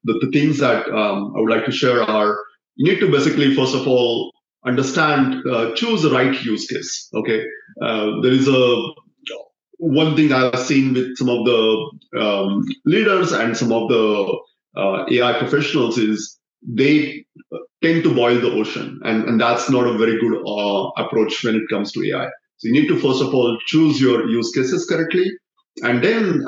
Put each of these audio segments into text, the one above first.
the things that I would like to share are, you need to basically, first of all, understand, choose the right use case. Okay, there is one thing I've seen with some of the leaders and some of the AI professionals is they tend to boil the ocean, and that's not a very good approach when it comes to AI. So you need to first of all choose your use cases correctly, and then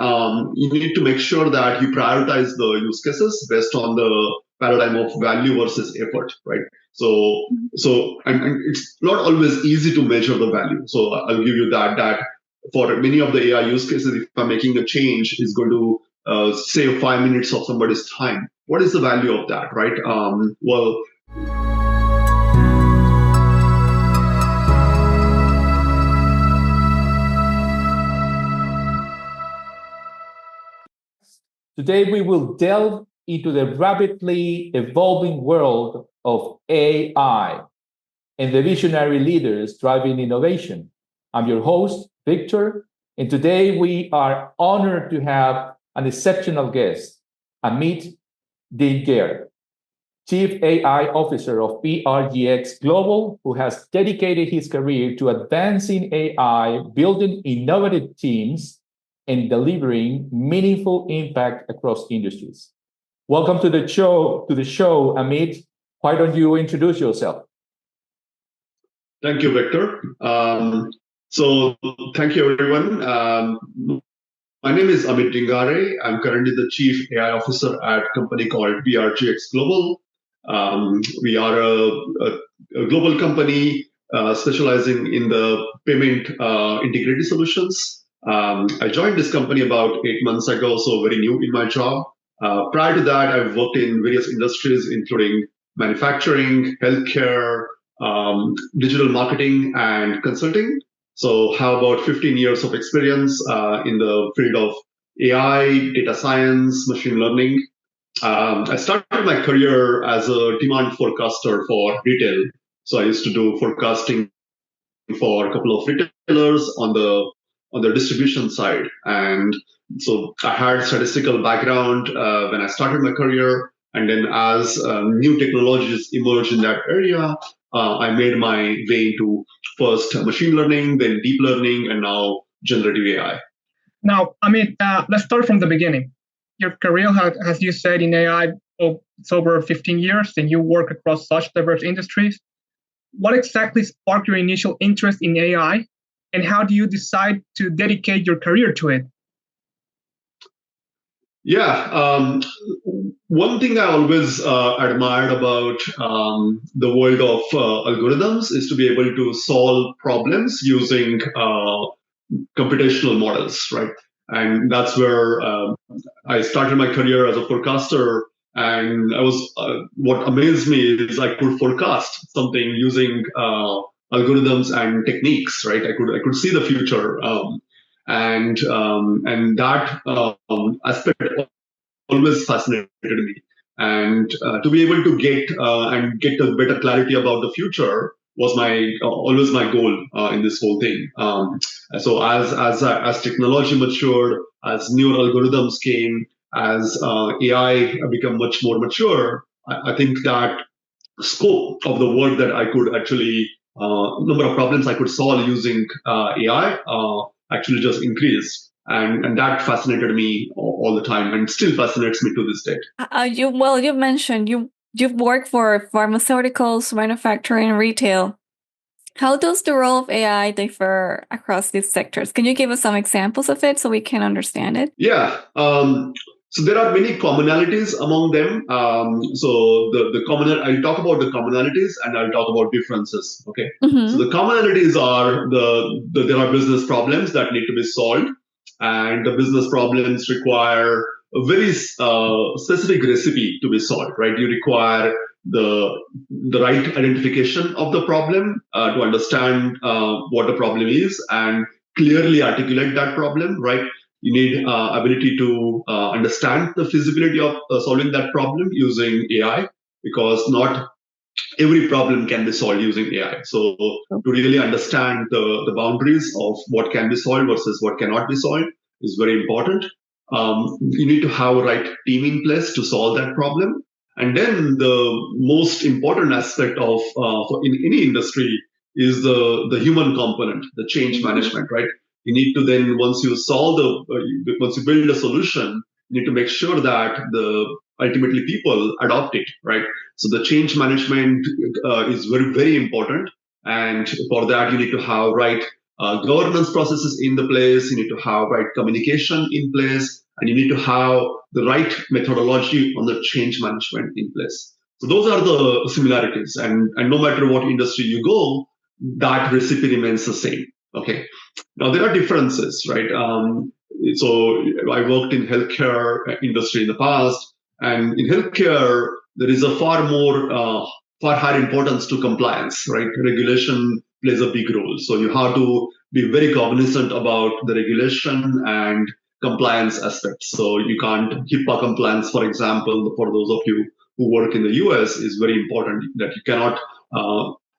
you need to make sure that you prioritize the use cases based on the paradigm of value versus effort, right? And it's not always easy to measure the value. So I'll give you that for many of the AI use cases, if I'm making a change, is going to save 5 minutes of somebody's time. What is the value of that, right? Today, we will delve into the rapidly evolving world of AI and the visionary leaders driving innovation. I'm your host, Victor, and today we are honored to have an exceptional guest, Amit Dingare, Chief AI Officer of PRGX Global, who has dedicated his career to advancing AI, building innovative teams, and delivering meaningful impact across industries. Welcome to the show, Amit. Why don't you introduce yourself? Thank you, Victor. So thank you, everyone. My name is Amit Dingare. I'm currently the Chief AI Officer at a company called PRGX Global. We are a global company specializing in the payment integrity solutions. I joined this company about 8 months ago, so very new in my job. Prior to that, I've worked in various industries, including manufacturing, healthcare, digital marketing, and consulting. So have about 15 years of experience in the field of AI, data science, machine learning. I started my career as a demand forecaster for retail. So I used to do forecasting for a couple of retailers on the distribution side. And so I had statistical background when I started my career. And then as new technologies emerged in that area, I made my way into first machine learning, then deep learning, and now generative AI. Now, Amit, let's start from the beginning. Your career, as you said, in AI, it's over 15 years, and you work across such diverse industries. What exactly sparked your initial interest in AI, and how do you decide to dedicate your career to it? Yeah, one thing I always admired about the world of algorithms is to be able to solve problems using computational models, right? And that's where I started my career as a forecaster. And what amazed me is I could forecast something using algorithms and techniques, right? I could see the future, and that aspect always fascinated me. And to be able to get a better clarity about the future was always my goal in this whole thing. So as technology matured, as newer algorithms came, as AI become much more mature, I think that scope of the work that I could actually, number of problems I could solve using AI actually just increased. And that fascinated me all the time, and still fascinates me to this day. You mentioned you've worked for pharmaceuticals, manufacturing, retail. How does the role of AI differ across these sectors? Can you give us some examples of it so we can understand it? Yeah. So there are many commonalities among them. So I'll talk about the commonalities and I'll talk about differences. Okay. Mm-hmm. So the commonalities are there are business problems that need to be solved, and the business problems require a very specific recipe to be solved. Right? You require the right identification of the problem to understand what the problem is and clearly articulate that problem. Right? You need ability to understand the feasibility of solving that problem using AI, because not every problem can be solved using AI. So to really understand the boundaries of what can be solved versus what cannot be solved is very important. you need to have a right team in place to solve that problem. And then the most important aspect of in any industry is the human component, the change management, right? You need to then, once you once you build a solution, you need to make sure that ultimately people adopt it, right? So the change management is very, very important. And for that, you need to have right governance processes in the place, you need to have right communication in place, and you need to have the right methodology on the change management in place. So those are the similarities. And no matter what industry you go, that recipe remains the same. Okay. Now there are differences, right? So I worked in healthcare industry in the past, and in healthcare, there is a far higher importance to compliance, right? Regulation plays a big role. So you have to be very cognizant about the regulation and compliance aspects. So you can't, HIPAA compliance, for example, for those of you who work in the US, is very important, that you cannot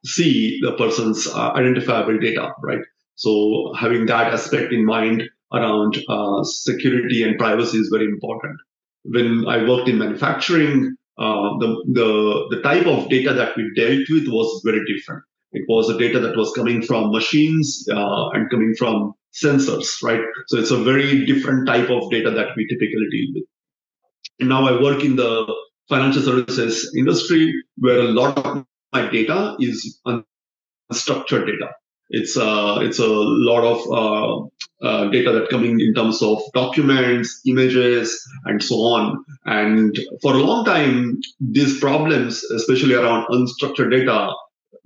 see the person's identifiable data, right? So having that aspect in mind around security and privacy is very important. When I worked in manufacturing, the type of data that we dealt with was very different. It was the data that was coming from machines and coming from sensors, right? So it's a very different type of data that we typically deal with. And now I work in the financial services industry, where a lot of my data is unstructured data. It's a lot of data that coming in terms of documents, images, and so on. And for a long time, these problems, especially around unstructured data,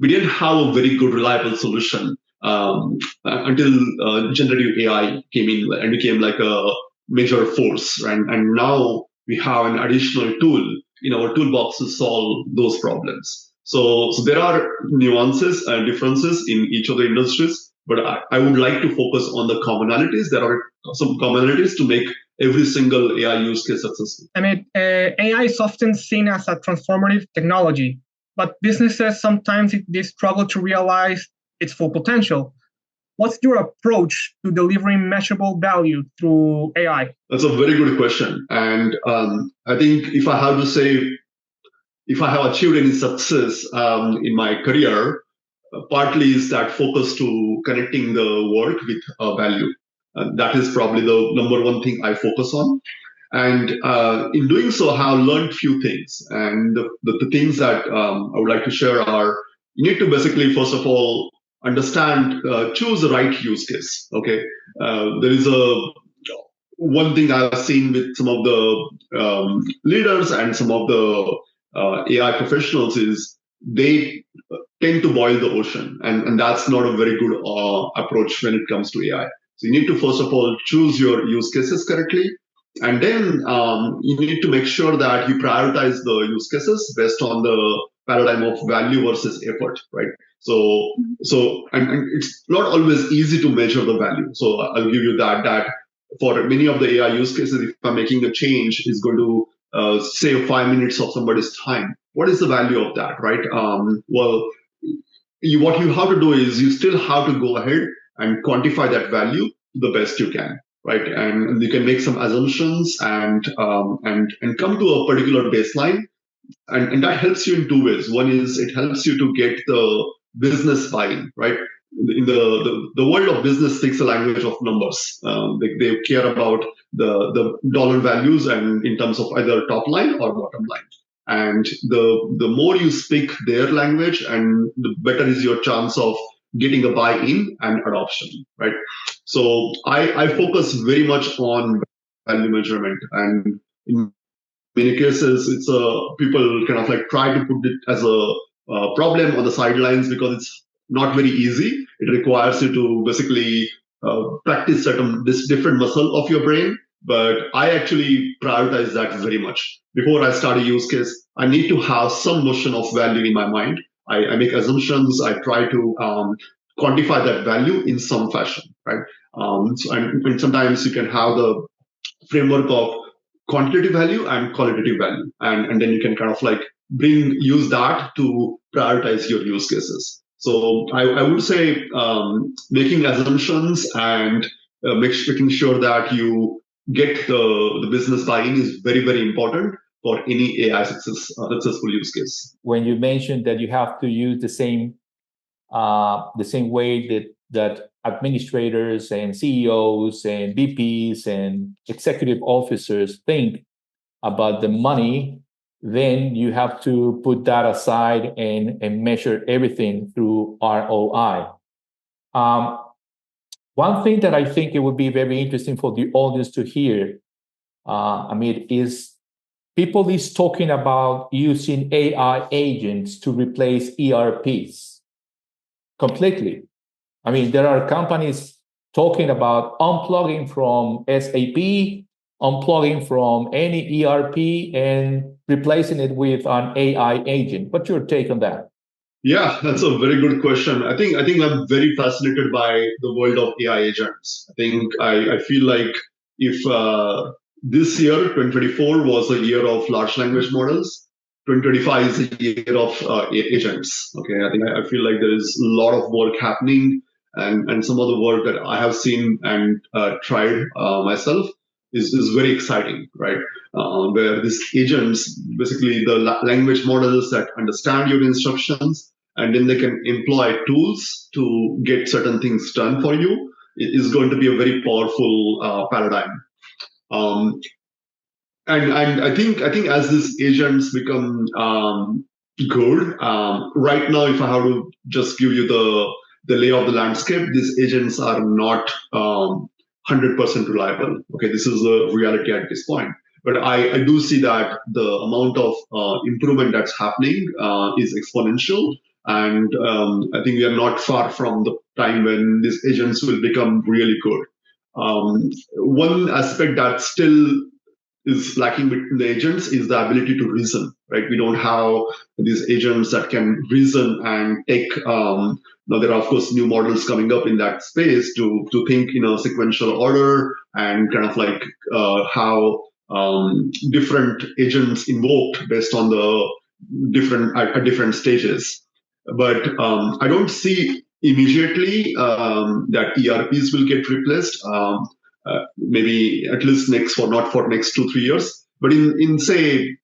we didn't have a very good, reliable solution until generative AI came in and became like a major force. And now we have an additional tool in our toolbox to solve those problems. So there are nuances and differences in each of the industries, but I would like to focus on the commonalities. There are some commonalities to make every single AI use case successful. I mean, AI is often seen as a transformative technology, but businesses sometimes they struggle to realize its full potential. What's your approach to delivering measurable value through AI? That's a very good question. And I think if I have to say, if I have achieved any success in my career, partly is that focus to connecting the work with value. That is probably the number one thing I focus on. And in doing so, I have learned few things. And the things that I would like to share are, you need to basically, first of all, understand, choose the right use case. Okay. There is one thing I've seen with some of the leaders and some of the AI professionals is they tend to boil the ocean, and that's not a very good approach when it comes to AI. So you need to first of all choose your use cases correctly, and then you need to make sure that you prioritize the use cases based on the paradigm of value versus effort, right? So and it's not always easy to measure the value. So I'll give you that for many of the AI use cases, if I'm making a change, is going to save 5 minutes of somebody's time. What is the value of that, right? Well, what you have to do is you still have to go ahead and quantify that value the best you can, right? And you can make some assumptions and come to a particular baseline, and that helps you in two ways. One is it helps you to get the business buy-in, right? In the world of business speaks a language of numbers. They care about the dollar values and in terms of either top line or bottom line. And the more you speak their language, and the better is your chance of getting a buy-in and adoption, right? So I focus very much on value measurement, and in many cases, it's people kind of like try to put it as a problem on the sidelines because it's not very easy. It requires you to basically practice this different muscle of your brain. But I actually prioritize that very much. Before I start a use case, I need to have some notion of value in my mind. I make assumptions. I try to quantify that value in some fashion, right? And sometimes you can have the framework of quantitative value and qualitative value, and then you can kind of like use that to prioritize your use cases. So I would say making assumptions and making sure that you get the business buy-in is very, very important for any AI successful use case. When you mentioned that you have to use the same way that administrators and CEOs and VPs and executive officers think about the money, then you have to put that aside and measure everything through ROI. One thing that I think it would be very interesting for the audience to hear, Amit, is people is talking about using AI agents to replace ERPs completely. I mean, there are companies talking about unplugging from SAP, unplugging from any ERP, and replacing it with an AI agent. What's your take on that? Yeah, that's a very good question. I think I'm very fascinated by the world of AI agents. I feel like if this year, 2024, was a year of large language models, 2025 is a year of agents. Okay, I feel like there is a lot of work happening, and some of the work that I have seen and tried myself is very exciting, right? Where these agents, basically the language models that understand your instructions, and then they can employ tools to get certain things done for you, it is going to be a very powerful paradigm. And I think as these agents become good, right now, if I have to just give you the lay of the landscape, these agents are not 100% reliable. Okay, this is the reality at this point. But I do see that the amount of improvement that's happening is exponential. And I think we are not far from the time when these agents will become really good. One aspect that still is lacking between the agents is the ability to reason, right? We don't have these agents that can reason and take, now there are of course new models coming up in that space to think in a sequential order and kind of like how different agents invoked based on the different stages. But I don't see immediately that ERPs will get replaced. Maybe at least not for next 2-3 years, but in say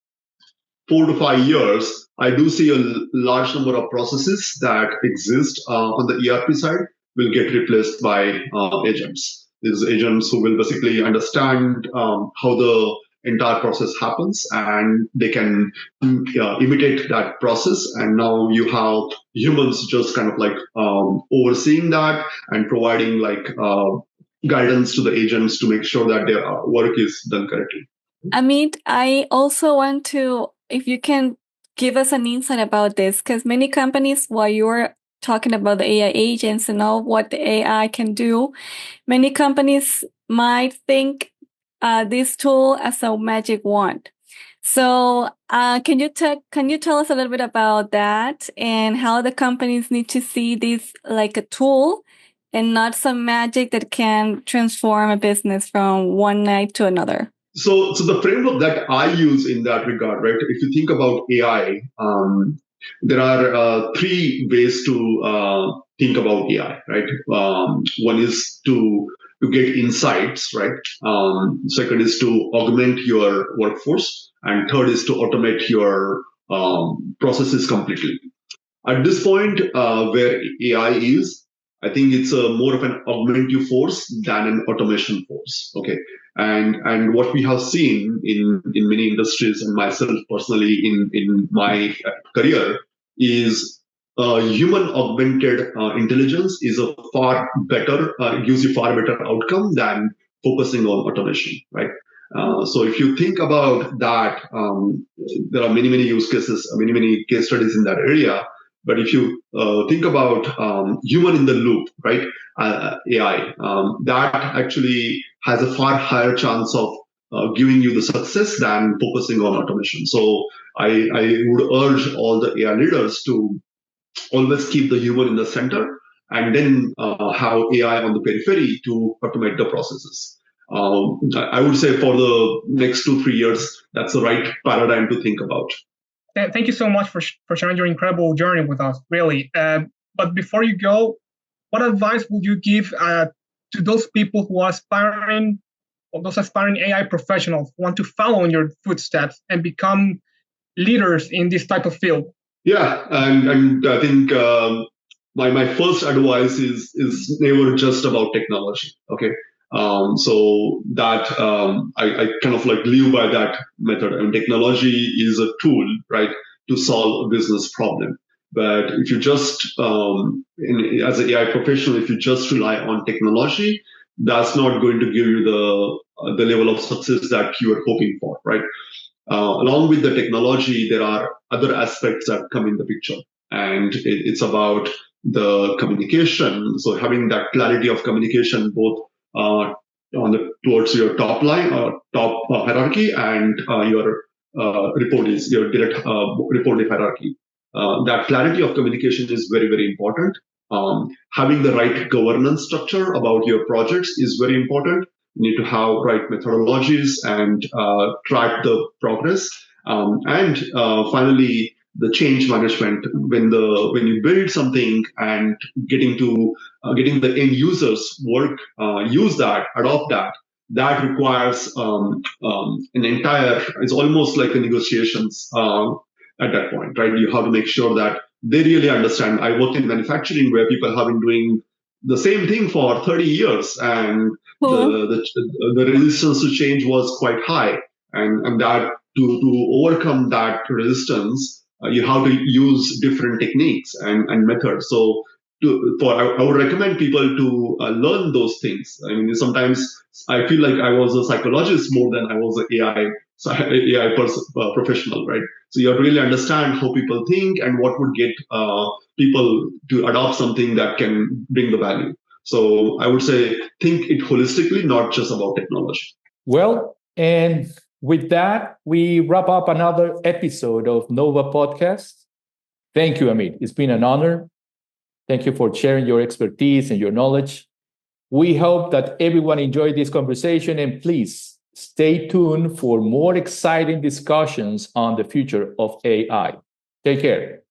4 to 5 years, I do see a large number of processes that exist on the ERP side will get replaced by agents. These agents who will basically understand how the entire process happens, and they can imitate that process. And now you have humans just kind of like overseeing that and providing like guidance to the agents to make sure that their work is done correctly. Amit, I also want to, if you can give us an insight about this, because many companies, while you're talking about the AI agents and all what the AI can do, many companies might think this tool as a magic wand. So can you tell us a little bit about that and how the companies need to see this like a tool and not some magic that can transform a business from one night to another? So the framework that I use in that regard, right? If you think about AI, there are 3 ways to think about AI, right? One is to get insights, right? Second is to augment your workforce, and third is to automate your processes completely. At this point, where AI is, I think it's more of an augmentative force than an automation force. Okay, and what we have seen in many industries, and myself personally in my career, is human augmented intelligence is a far better, gives you far better outcome than focusing on automation, right? So if you think about that, there are many use cases, many case studies in that area. But if you think about human in the loop, right, AI, that actually has a far higher chance of giving you the success than focusing on automation. So I would urge all the AI leaders to always keep the human in the center, and then have AI on the periphery to automate the processes. I would say for the next 2-3 years, that's the right paradigm to think about. Thank you so much for sharing your incredible journey with us, really. But before you go, what advice would you give to those people who are aspiring or those aspiring AI professionals want to follow in your footsteps and become leaders in this type of field? Yeah, and I think my first advice is never just about technology. Okay, so that I kind of like live by that method. And technology is a tool, right, to solve a business problem. But if you just as an AI professional, if you just rely on technology, that's not going to give you the level of success that you are hoping for, right? Along with the technology, there are other aspects that come in the picture, and it's about the communication. So having that clarity of communication, both towards your top line or top hierarchy and your your direct reported hierarchy. That clarity of communication is very, very important. Having the right governance structure about your projects is very important. You need to have right methodologies and track the progress. And finally, the change management. When you build something and getting the end users work, use that, adopt that. That requires an entire. It's almost like a negotiations at that point, right? You have to make sure that they really understand. I worked in manufacturing where people have been doing the same thing for 30 years, and the resistance to change was quite high, and that to overcome that resistance, you have to use different techniques and methods. So I would recommend people to learn those things. I mean, sometimes I feel like I was a psychologist more than I was an AI professional, right? So you have to really understand how people think and what would get people to adopt something that can bring the value. So I would say think it holistically, not just about technology. Well, and with that, we wrap up another episode of Nova Podcast. Thank you, Amit. It's been an honor. Thank you for sharing your expertise and your knowledge. We hope that everyone enjoyed this conversation, and please stay tuned for more exciting discussions on the future of AI. Take care.